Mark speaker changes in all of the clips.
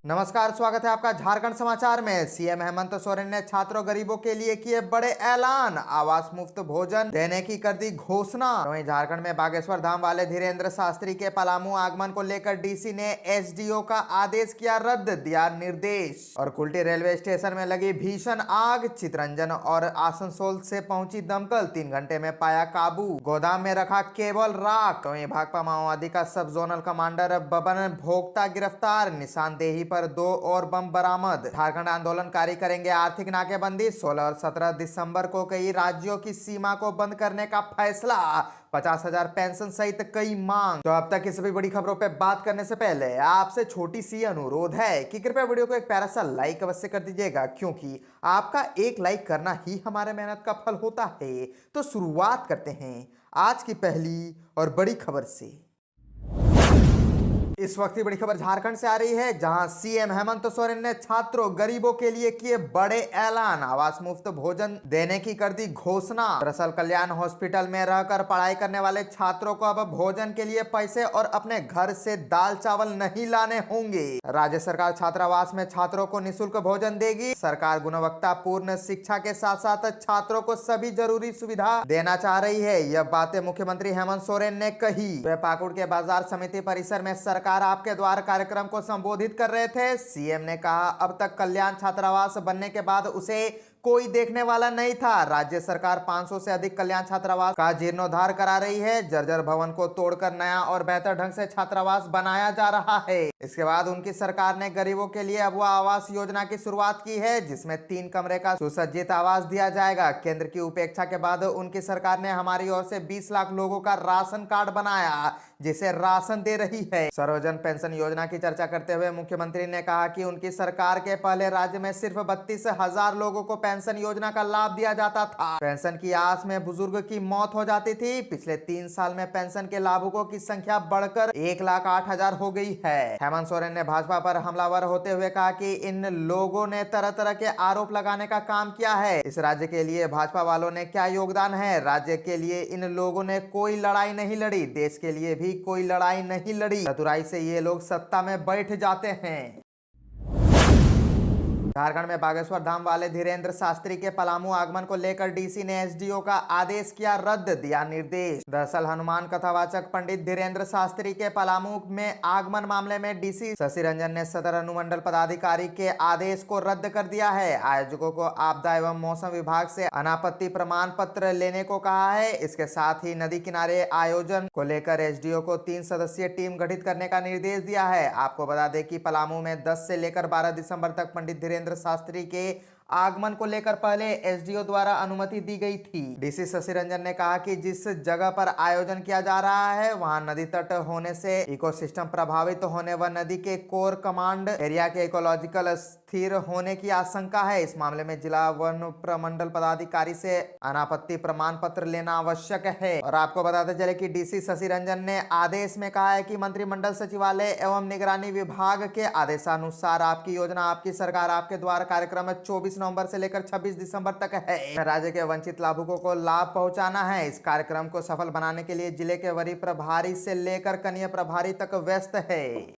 Speaker 1: नमस्कार, स्वागत है आपका झारखंड समाचार में। सीएम हेमंत सोरेन ने छात्रों गरीबों के लिए किए बड़े ऐलान, आवास मुफ्त भोजन देने की कर दी घोषणा। वहीं झारखंड में बागेश्वर धाम वाले धीरेन्द्र शास्त्री के पलामू आगमन को लेकर डीसी ने एसडीओ का आदेश किया रद्द, दिया निर्देश। और कुल्टी रेलवे स्टेशन में लगी भीषण आग, चितरंजन और आसनसोल से पहुंची दमकल, 3 घंटे में पाया काबू, गोदाम में रखा केवल राख। वहीं भाकपा माओवादी का सब जोनल कमांडर बबन भोक्ता गिरफ्तार, निशानदेही पर 2 और बम बरामद। झारखंड आंदोलनकारी करेंगे आर्थिक नाकेबंदी, 16 और 17 दिसंबर को कई राज्यों की सीमा को बंद करने का फैसला, 50,000 पेंशन सहित कई मांग। तो अब तक की सभी बड़ी खबरों पे बात करने से पहले आपसे छोटी सी अनुरोध है कि कृपया वीडियो को एक प्यारा सा लाइक अवश्य कर दीजिएगा, क्योंकि आपका एक लाइक करना ही हमारे मेहनत का फल होता है। तो शुरुआत करते हैं आज की पहली और बड़ी खबर से। इस वक्त की बड़ी खबर झारखंड से आ रही है, जहां सीएम हेमंत सोरेन ने छात्रों गरीबों के लिए किए बड़े ऐलान, आवास मुफ्त भोजन देने की कर दी घोषणा। दरअसल कल्याण हॉस्पिटल में रहकर पढ़ाई करने वाले छात्रों को अब भोजन के लिए पैसे और अपने घर से दाल चावल नहीं लाने होंगे। राज्य सरकार छात्रावास में छात्रों को निःशुल्क भोजन देगी। सरकार गुणवत्तापूर्ण शिक्षा के साथ साथ छात्रों को सभी जरूरी सुविधा देना चाह रही है। यह बातें मुख्यमंत्री हेमंत सोरेन ने कही। वे पाकुड़ के बाजार समिति परिसर में सरकार आपके द्वार कार्यक्रम को संबोधित कर रहे थे। सीएम ने कहा, अब तक कल्याण छात्रावास बनने के बाद उसे कोई देखने वाला नहीं था। राज्य सरकार 500 से अधिक कल्याण छात्रावास का जीर्णोद्धार करा रही है। जर्जर भवन को तोड़कर नया और बेहतर ढंग से छात्रावास बनाया जा रहा है। इसके बाद उनकी सरकार ने गरीबों के लिए अबुआ आवास योजना की शुरुआत की है, जिसमें 3 कमरे का सुसज्जित आवास दिया जाएगा। केंद्र की उपेक्षा के बाद उनकी सरकार ने हमारी ओर से 20 लाख लोगों का राशन कार्ड बनाया, जिसे राशन दे रही है। सर्वजन पेंशन योजना की चर्चा करते हुए मुख्यमंत्री ने कहा कि उनकी सरकार के पहले राज्य में सिर्फ 32,000 लोगों को पेंशन योजना का लाभ दिया जाता था। पेंशन की आस में बुजुर्ग की मौत हो जाती थी। पिछले 3 साल में पेंशन के लाभुकों की संख्या बढ़कर 1,08,000 हो गई है। हेमंत सोरेन ने भाजपा पर हमलावर होते हुए कहा कि इन लोगों ने तरह तरह के आरोप लगाने का काम किया है। इस राज्य के लिए भाजपा वालों ने क्या योगदान है? राज्य के लिए इन लोगों ने कोई लड़ाई नहीं लड़ी, देश के लिए भी कोई लड़ाई नहीं लड़ी। चतुराई से ये लोग सत्ता में बैठ जाते हैं। झारखंड में बागेश्वर धाम वाले धीरेन्द्र शास्त्री के पलामू आगमन को लेकर डीसी ने एसडीओ का आदेश किया रद्द, दिया निर्देश। दरअसल हनुमान कथावाचक पंडित धीरेन्द्र शास्त्री के पलामू में आगमन मामले में डीसी शशि रंजन ने सदर अनुमंडल पदाधिकारी के आदेश को रद्द कर दिया है। आयोजकों को आपदा एवं मौसम विभाग से अनापत्ति प्रमाण पत्र लेने को कहा है। इसके साथ ही नदी किनारे आयोजन को लेकर एसडीओ को 3 सदस्यीय टीम गठित करने का निर्देश दिया है। आपको बता दें कि पलामू में 10 से लेकर 12 दिसंबर तक पंडित धीरेन्द्र शास्त्री के आगमन को लेकर पहले एसडीओ द्वारा अनुमति दी गई थी। डीसी शशि रंजन ने कहा कि जिस जगह पर आयोजन किया जा रहा है वहां नदी तट होने से इकोसिस्टम प्रभावित होने व नदी के कोर कमांड एरिया के इकोलॉजिकल स्थिर होने की आशंका है। इस मामले में जिला वन प्रमंडल पदाधिकारी से अनापत्ति प्रमाण पत्र लेना आवश्यक है। और आपको बताते चले कि डीसी शशि रंजन ने आदेश में कहा है कि मंत्रिमंडल सचिवालय एवं निगरानी विभाग के आदेशानुसार आपकी योजना आपकी सरकार आपके द्वार कार्यक्रम 24 नवंबर से लेकर 26 दिसंबर तक है। राज्य के वंचित लाभुकों को लाभ पहुंचाना है। इस कार्यक्रम को सफल बनाने के लिए जिले के वरीय प्रभारी से लेकर कनीय प्रभारी तक व्यस्त है।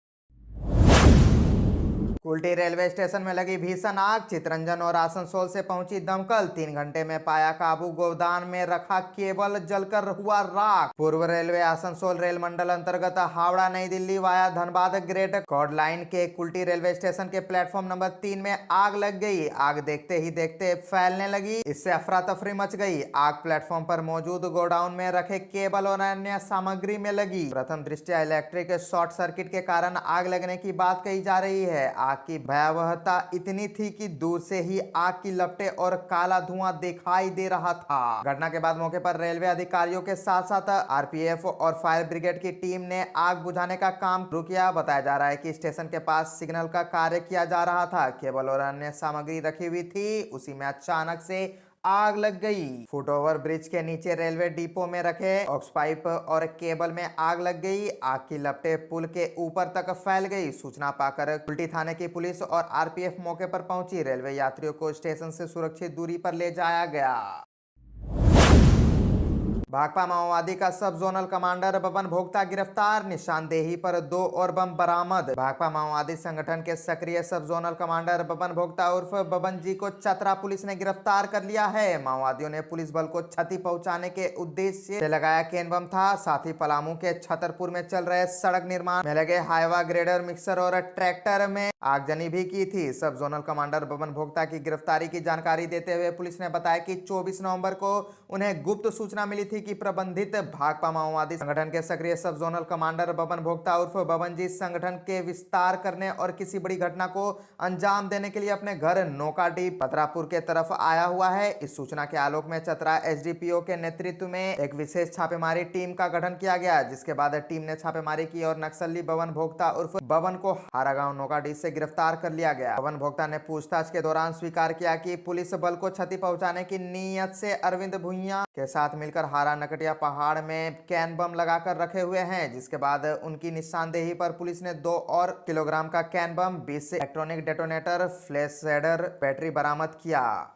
Speaker 1: कुल्टी रेलवे स्टेशन में लगी भीषण आग, चितरंजन और आसनसोल से पहुंची दमकल, 3 घंटे में पाया काबू, गोदाम में रखा केबल जलकर हुआ राख। पूर्व रेलवे आसनसोल रेल मंडल अंतर्गत हावड़ा नई Delhi via Dhanbad great chord line के कुल्टी रेलवे स्टेशन के प्लेटफॉर्म नंबर 3 में आग लग गई। आग देखते ही देखते फैलने लगी, इससे अफरा तफरी मच गई। आग प्लेटफॉर्म पर मौजूद गोडाउन में रखे केबल और अन्य सामग्री में लगी। प्रथम दृष्टया इलेक्ट्रिक शॉर्ट सर्किट के कारण आग लगने की बात कही जा रही है। आग की भयावहता इतनी थी कि दूर से ही आग की लपटें और काला धुआं दिखाई दे रहा था। घटना के बाद मौके पर रेलवे अधिकारियों के साथ साथ आरपीएफ और फायर ब्रिगेड की टीम ने आग बुझाने का काम शुरू किया। बताया जा रहा है कि स्टेशन के पास सिग्नल का कार्य किया जा रहा था। केबल और अन्य सामग्री रखी हुई थी, उसी में अचानक से आग लग गई। फुटओवर ब्रिज के नीचे रेलवे डिपो में रखे ऑक्स पाइप और केबल में आग लग गई। आग की लपटें पुल के ऊपर तक फैल गई। सूचना पाकर कुल्टी थाने की पुलिस और आरपीएफ मौके पर पहुंची। रेलवे यात्रियों को स्टेशन से सुरक्षित दूरी पर ले जाया गया। भाकपा माओवादी का सब जोनल कमांडर बबन भोक्ता गिरफ्तार, निशानदेही पर 2 और बम बरामद। भाकपा माओवादी संगठन के सक्रिय सब जोनल कमांडर बबन भोक्ता उर्फ बबन जी को चतरा पुलिस ने गिरफ्तार कर लिया है। माओवादियों ने पुलिस बल को क्षति पहुंचाने के उद्देश्य से लगाया केन बम था। साथ ही पलामू के छतरपुर में चल रहे सड़क निर्माण में लगे हाईवा ग्रेडर, मिक्सर और ट्रैक्टर में आगजनी भी की थी। सब जोनल कमांडर बबन भोक्ता की गिरफ्तारी की जानकारी देते हुए पुलिस ने बताया कि 24 नवंबर को उन्हें गुप्त सूचना मिली थी कि प्रबंधित भाकपा माओवादी संगठन के सक्रिय सब जोनल कमांडर बबन भोक्ता उर्फ बबन जी संगठन के विस्तार करने और किसी बड़ी घटना को अंजाम देने के लिए अपने घर नौकाडी पतरापुर के तरफ आया हुआ है। इस सूचना के आलोक में चतरा एसडीपीओ के नेतृत्व में एक विशेष छापेमारी टीम का गठन किया गया, जिसके बाद टीम ने छापेमारी की और नक्सली बबन भोक्ता उर्फ बबन को हारागांव नौकाडी से गिरफ्तार कर लिया गया। बबन भोक्ता ने पूछताछ के दौरान स्वीकार किया कि पुलिस बल को क्षति पहुंचाने की नीयत से अरविंद भुइया के साथ मिलकर हारा नकटिया पहाड़ में कैन बम लगाकर रखे हुए हैं, जिसके बाद उनकी निशानदेही पर पुलिस ने 2 और किलोग्राम का can bomb, 20 electronic detonator, flash shader, battery बरामद किया।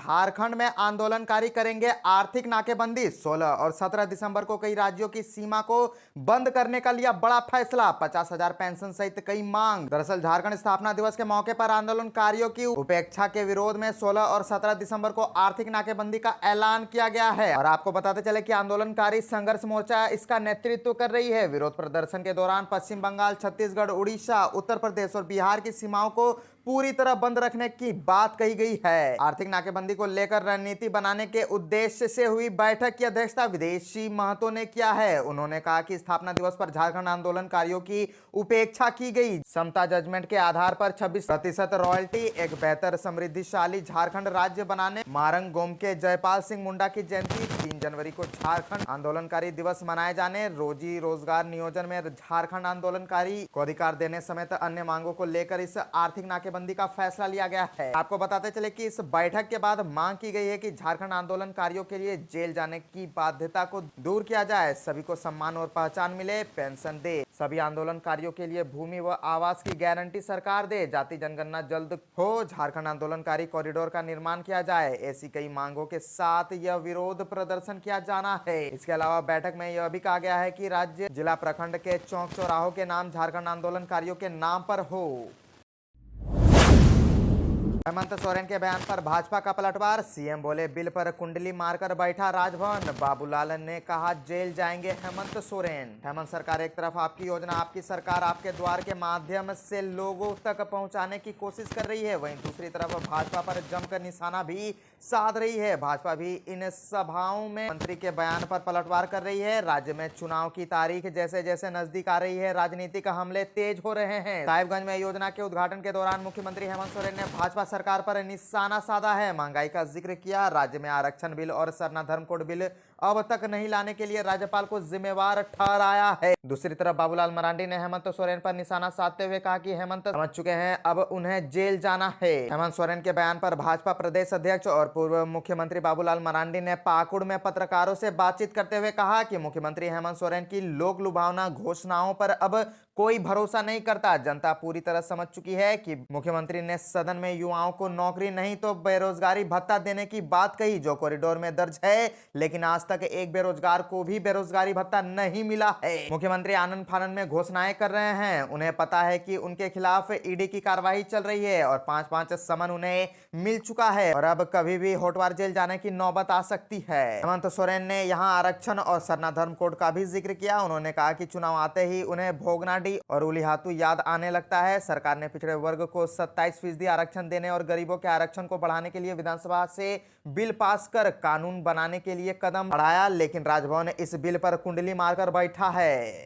Speaker 1: झारखंड में आंदोलनकारी करेंगे आर्थिक नाकेबंदी। 16 और 17 दिसंबर को कई राज्यों की सीमा को बंद करने का लिया बड़ा फैसला, 50,000 पेंशन सहित कई मांग। दरअसल झारखंड स्थापना दिवस के मौके पर आंदोलनकारियों की उपेक्षा के विरोध में 16 और 17 दिसंबर को आर्थिक नाकेबंदी का ऐलान किया गया है। और आपको बताते चले कि आंदोलनकारी संघर्ष मोर्चा इसका नेतृत्व कर रही है। विरोध प्रदर्शन के दौरान पश्चिम बंगाल, छत्तीसगढ़, उड़ीसा, उत्तर प्रदेश और बिहार की सीमाओं को पूरी तरह बंद रखने की बात कही गई है। आर्थिक नाकेबंदी को लेकर रणनीति बनाने के उद्देश्य से हुई बैठक की अध्यक्षता विदेशी महतों ने किया है। उन्होंने कहा कि स्थापना दिवस पर झारखंड आंदोलनकारियों की उपेक्षा की गई। समता जजमेंट के आधार पर 26% रॉयल्टी, एक बेहतर समृद्धिशाली झारखंड राज्य बनाने, मारंग गोम के जयपाल सिंह मुंडा की जयंती, 3 जनवरी को झारखंड आंदोलनकारी दिवस मनाए जाने, रोजी रोजगार नियोजन में झारखंड आंदोलनकारी को अधिकार देने समेत अन्य मांगों को लेकर इस आर्थिक नाकेबंदी का फैसला लिया गया है। आपको बताते चले कि इस बैठक के बाद मांग की गई है कि झारखंड आंदोलनकारियों के लिए जेल जाने की बाध्यता को दूर किया जाए, सभी को सम्मान और पहचान मिले, पेंशन दे, सभी आंदोलनकारियों के लिए भूमि व आवास की गारंटी सरकार दे, जाति जनगणना जल्द हो, झारखंड आंदोलनकारी कॉरिडोर का निर्माण किया जाए। ऐसी कई मांगों के साथ यह विरोध प्रदर्शन किया जाना है। इसके अलावा बैठक में यह भी कहा गया है कि राज्य, जिला, प्रखंड के चौक चौराहों के नाम झारखंड आंदोलनकारियों के नाम पर हो। हेमंत सोरेन के बयान पर भाजपा का पलटवार, सीएम बोले बिल पर कुंडली मारकर बैठा राजभवन। बाबूलाल ने कहा जेल जाएंगे हेमंत सोरेन। हेमंत सरकार एक तरफ आपकी योजना आपकी सरकार आपके द्वार के माध्यम से लोगों तक पहुंचाने की कोशिश कर रही है, वहीं दूसरी तरफ भाजपा पर जमकर निशाना भी साध रही है। भाजपा भी इन सभाओं में मंत्री के बयान पर पलटवार कर रही है। राज्य में चुनाव की तारीख जैसे जैसे नजदीक आ रही है, राजनीतिक हमले तेज हो रहे हैं। साहिबगंज में योजना के उद्घाटन के दौरान मुख्यमंत्री हेमंत सोरेन ने भाजपा सरकार पर निशाना साधा है, महंगाई का जिक्र किया। राज्य में आरक्षण बिल और सरना धर्म कोड बिल अब तक नहीं लाने के लिए राज्यपाल को जिम्मेवार ठहराया है। दूसरी तरफ बाबूलाल मरांडी ने हेमंत सोरेन पर निशाना साधते हुए कहा कि हेमंत समझ चुके हैं, अब उन्हें जेल जाना है। हेमंत सोरेन के बयान पर भाजपा प्रदेश अध्यक्ष और पूर्व मुख्यमंत्री बाबूलाल मरांडी ने पाकुड़ में पत्रकारों से बातचीत करते हुए कहा कि मुख्यमंत्री हेमंत सोरेन की लोक लुभावना घोषणाओं पर अब कोई भरोसा नहीं करता। जनता पूरी तरह समझ चुकी है कि मुख्यमंत्री ने सदन में युवाओं को नौकरी नहीं तो बेरोजगारी भत्ता देने की बात कही, जो कॉरिडोर में दर्ज है, लेकिन आज तक एक बेरोजगार को भी बेरोजगारी भत्ता नहीं मिला है। मुख्यमंत्री आनंद फानन में घोषणाएं कर रहे हैं। उन्हें पता है कि उनके खिलाफ ईडी की कार्रवाई चल रही है और 5-5 समन उन्हें मिल चुका है और अब कभी भी होटवार जेल जाने की नौबत आ सकती है। हेमंत सोरेन ने यहां आरक्षण और सरना धर्म कोड का भी जिक्र किया। उन्होंने कहा कि चुनाव आते ही उन्हें भोगनाडी और उलिहातू याद आने लगता है। सरकार ने पिछड़े वर्ग को 27% आरक्षण देने और गरीबों के आरक्षण को बढ़ाने के लिए विधानसभा से बिल पास कर कानून बनाने के लिए कदम बढ़ाया, लेकिन राजभवन इस बिल पर कुंडली मारकर बैठा है।